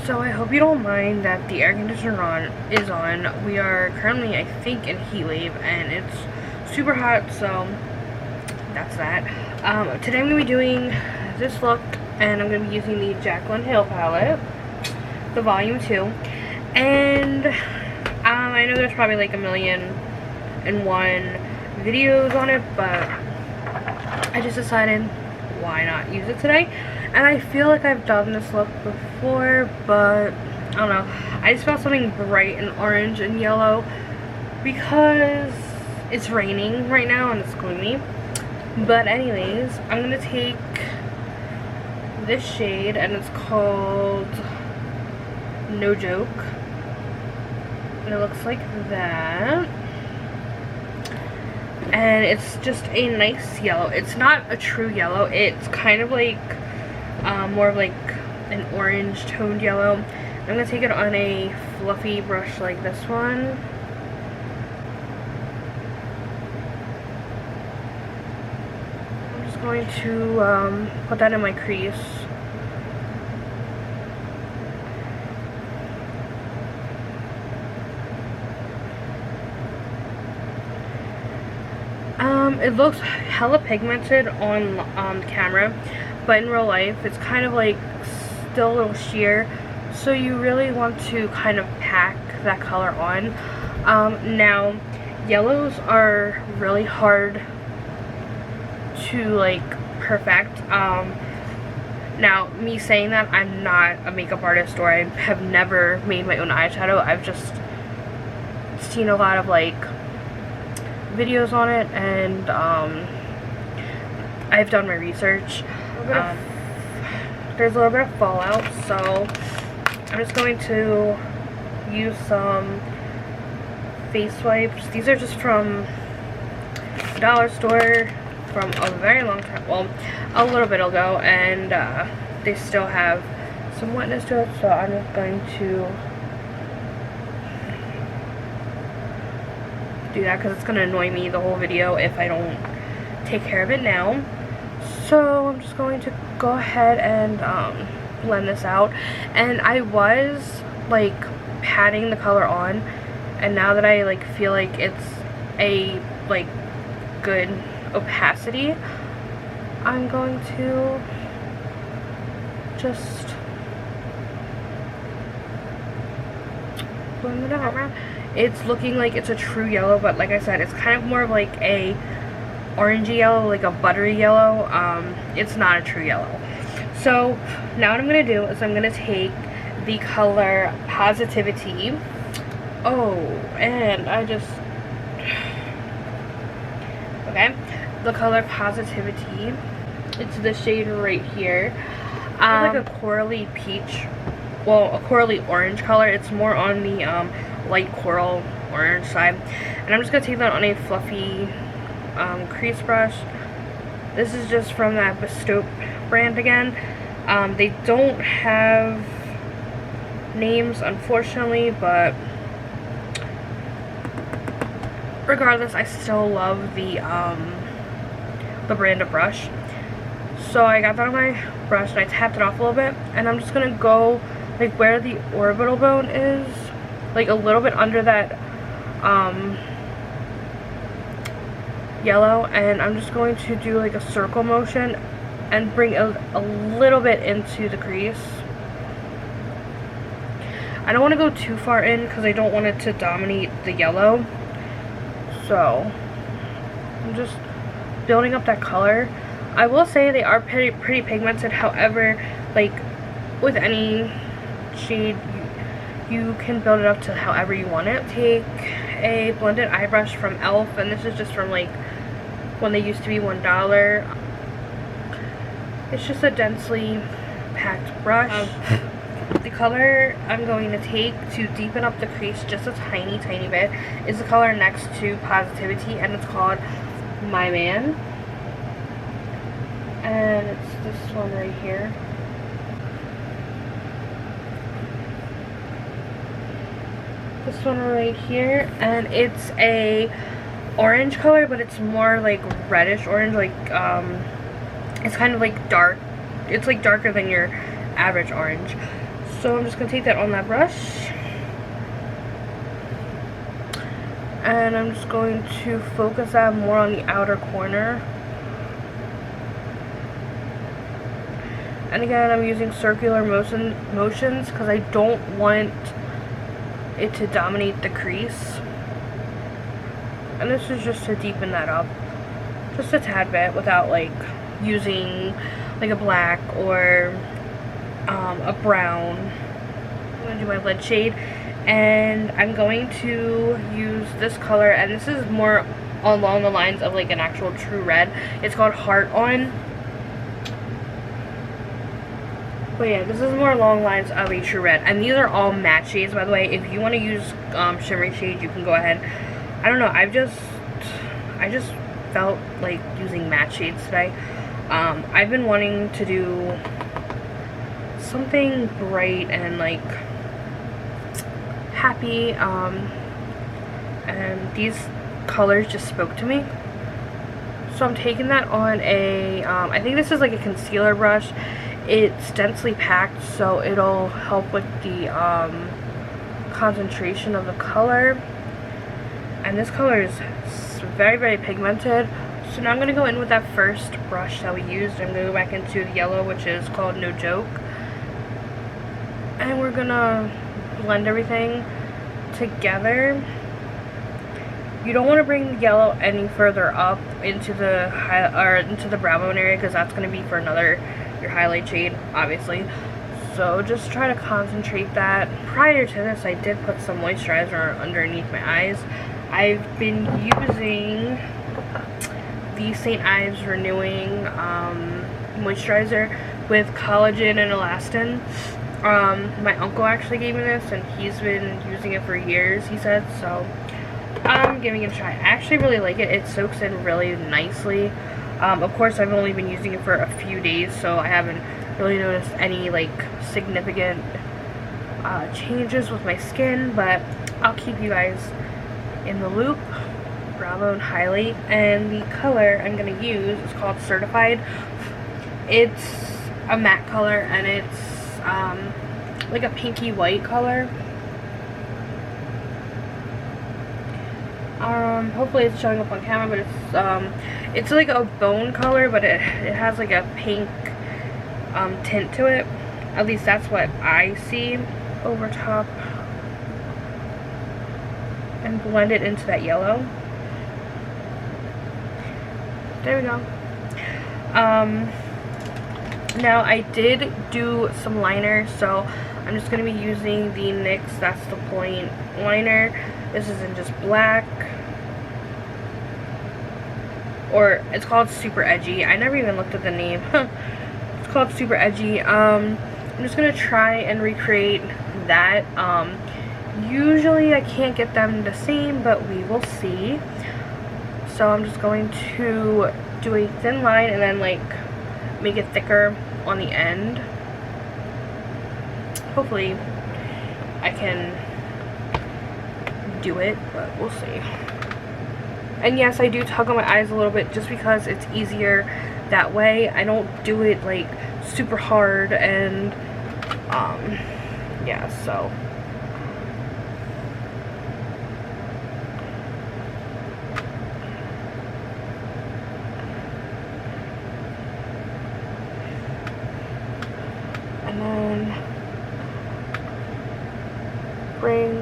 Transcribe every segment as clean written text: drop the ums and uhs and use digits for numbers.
So I hope you don't mind that the air conditioner is on. We are currently, I think, in heat wave and it's super hot, so that's that. Today I'm going to be doing this look, and I'm going to be using the Jaclyn Hill palette, the volume 2. And I know there's probably like 1,000,001 videos on it, but I just decided why not use it today. And I feel like I've done this look before, but I don't know. I just found something bright and orange and yellow because it's raining right now and it's gloomy. But anyways, I'm gonna take this shade, and it's called No Joke, and it looks like that. And it's just a nice yellow. It's not a true yellow. It's kind of like more of like an orange toned yellow. I'm gonna take it on a fluffy brush like this one. I'm just going to put that in my crease. It looks hella pigmented on camera, but in real life it's kind of like still a little sheer, so you really want to kind of pack that color on. Now yellows are really hard to like perfect. Now me saying that, I'm not a makeup artist, or I have never made my own eyeshadow. I've just seen a lot of like videos on it, and I've done my research. There's a little bit of fallout, so I'm just going to use some face wipes. These are just from the dollar store from a very long time, well, a little bit ago, and they still have some wetness to it, so I'm just going to do that because it's going to annoy me the whole video if I don't take care of it now. So I'm just going to go ahead and blend this out. And I was like patting the color on, and now that I like feel like it's a like good opacity, I'm going to just blend it out. It's looking like it's a true yellow, but like I said, it's kind of more of like a orangey yellow, like a buttery yellow. It's not a true yellow. So now what I'm going to do is I'm going to take the color Positivity. Oh, and I just... Okay. The color Positivity. It's the shade right here. It's like a corally peach. Well, a corally orange color. It's more on the light coral orange side. And I'm just going to take that on a fluffy crease brush. This is just from that Bestow brand again. They don't have names, unfortunately, but regardless, I still love the brand of brush. So I got that on my brush and I tapped it off a little bit, and I'm just gonna go like where the orbital bone is, like a little bit under that yellow, and I'm just going to do like a circle motion and bring a little bit into the crease. I don't want to go too far in because I don't want it to dominate the yellow. So I'm just building up that color. I will say they are pretty pigmented. However, like with any shade, you can build it up to however you want it. Take a blended eye brush from e.l.f. and this is just from like when they used to be $1. It's just a densely packed brush. The color I'm going to take to deepen up the crease just a tiny bit is the color next to Positivity, and it's called My Man. And it's this one right here. This one right here, and it's a orange color, but it's more like reddish orange, like it's kind of like dark. It's like darker than your average orange. So I'm just going to take that on that brush. And I'm just going to focus that more on the outer corner. And again, I'm using circular motions because I don't want it to dominate the crease. And this is just to deepen that up just a tad bit without like using like a black or a brown. I'm going to do my lead shade, and I'm going to use this color, and this is more along the lines of like an actual true red. It's called Heart On. But yeah, this is more along the lines of a true red. And these are all matte shades, by the way. If you want to use shimmery shades, you can go ahead. I don't know, I just felt like using matte shades today. I've been wanting to do something bright and like happy, and these colors just spoke to me. So I'm taking that on a, I think this is like a concealer brush. It's densely packed, so it'll help with the concentration of the color. And this color is very, very pigmented. So now I'm going to go in with that first brush that we used. I'm going to go back into the yellow, which is called No Joke. And we're going to blend everything together. You don't want to bring the yellow any further up into the brow bone area, because that's going to be for your highlight shade, obviously. So just try to concentrate that. Prior to this, I did put some moisturizer underneath my eyes. I've been using the St. Ives Renewing moisturizer with collagen and elastin. My uncle actually gave me this, and he's been using it for years, he said, so I'm giving it a try. I actually really like it. It soaks in really nicely. Of course, I've only been using it for a few days, so I haven't really noticed any like significant changes with my skin, but I'll keep you guys in the loop. Brow bone highlight, and the color I'm going to use is called Certified. It's a matte color, and it's like a pinky white color. Hopefully it's showing up on camera, but it's like a bone color, but it has like a pink tint to it. At least that's what I see. Over top, and blend it into that yellow. There we go. Now I did do some liner, so I'm just going to be using the NYX That's the Point liner. This is in just black, or it's called Super Edgy. I never even looked at the name. It's called Super Edgy. I'm just going to try and recreate that. Usually I can't get them the same, but we will see. So I'm just going to do a thin line and then like make it thicker on the end. Hopefully I can do it, but we'll see. And yes, I do tug on my eyes a little bit just because it's easier that way. I don't do it like super hard, and yeah, so and then bring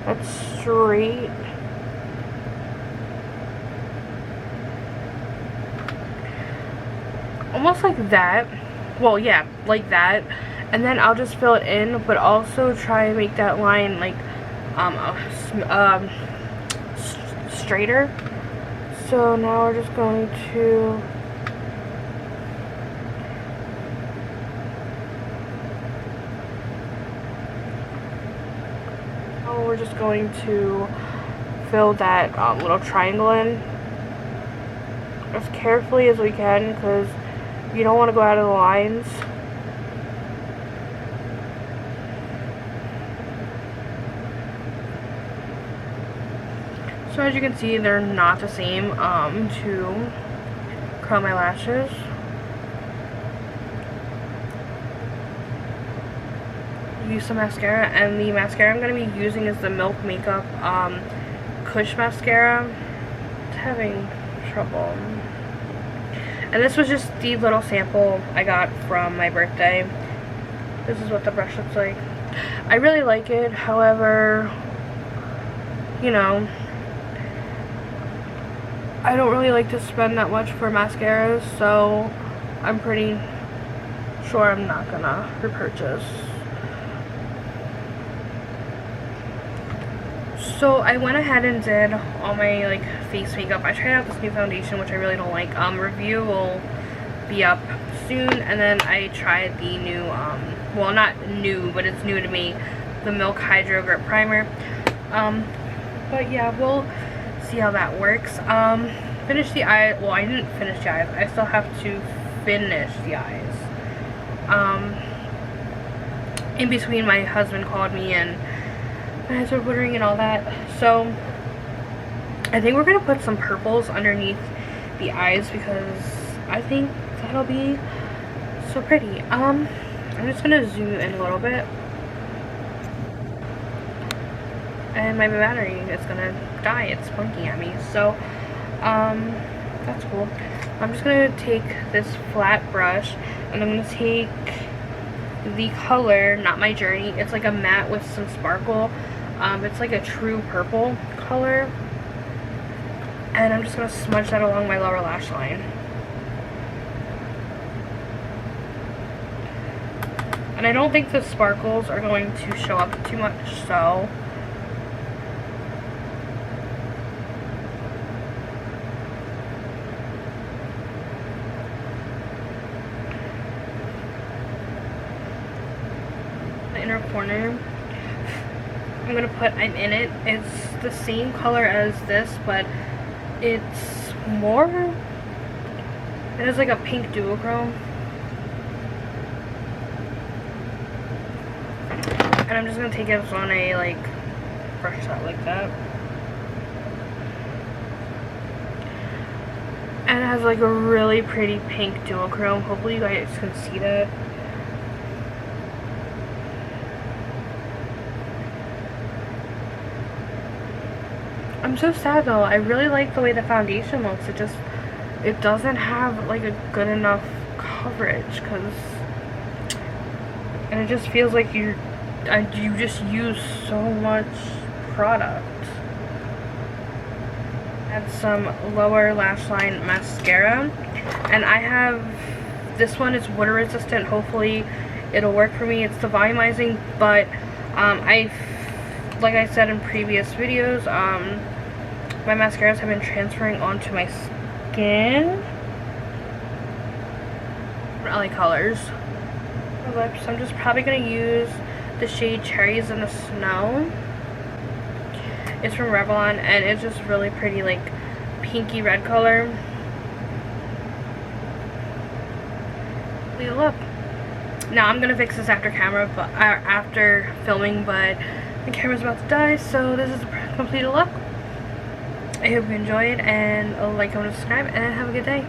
that straight. Almost like that. Well, yeah, like that. And then I'll just fill it in, but also try and make that line like straighter. So now we're just going to fill that little triangle in as carefully as we can, because you don't want to go out of the lines. So as you can see, they're not the same to curl my lashes. use some mascara, and the mascara I'm going to be using is the Milk Makeup Kush Mascara. It's having trouble. And this was just the little sample I got from my birthday. This is what the brush looks like. I really like it, however, you know, I don't really like to spend that much for mascaras, so I'm pretty sure I'm not gonna repurchase. So I went ahead and did all my like face makeup. I tried out this new foundation, which I really don't like. Review will be up soon, and then I tried the new well, not new, but it's new to me, the Milk Hydro Grip Primer. But yeah, we'll see how that works. Finish the eye. Well, I didn't finish the eyes. I still have to finish the eyes. In between, my husband called me and my eyes were watering and all that. So I think we're gonna put some purples underneath the eyes because I think that'll be so pretty. I'm just gonna zoom in a little bit. And my battery is gonna die. It's blinking at me. So that's cool. I'm just gonna take this flat brush and I'm gonna take the color, not my journey, it's like a matte with some sparkle. It's like a true purple color, and I'm just gonna smudge that along my lower lash line. And I don't think the sparkles are going to show up too much, so the inner corner I'm gonna put I'm in it. It's the same color as this, but it's more, it has like a pink duochrome. And I'm just gonna take it on a like brush out like that. And it has like a really pretty pink duochrome. Hopefully you guys can see that. I'm so sad though. I really like the way the foundation looks. It doesn't have like a good enough coverage, and it just feels like you just use so much product. Add some lower lash line mascara, and I have this one is water resistant. Hopefully it'll work for me. It's the volumizing, but like I said in previous videos, my mascaras have been transferring onto my skin. LA Colors. My lips, I'm just probably going to use the shade Cherries in the Snow. It's from Revlon, and it's just really pretty, like, pinky red color. Look. Now, I'm going to fix this after camera, but after filming, but the camera's about to die, so this is a completed look. I hope you enjoyed, and like, comment, subscribe, and have a good day.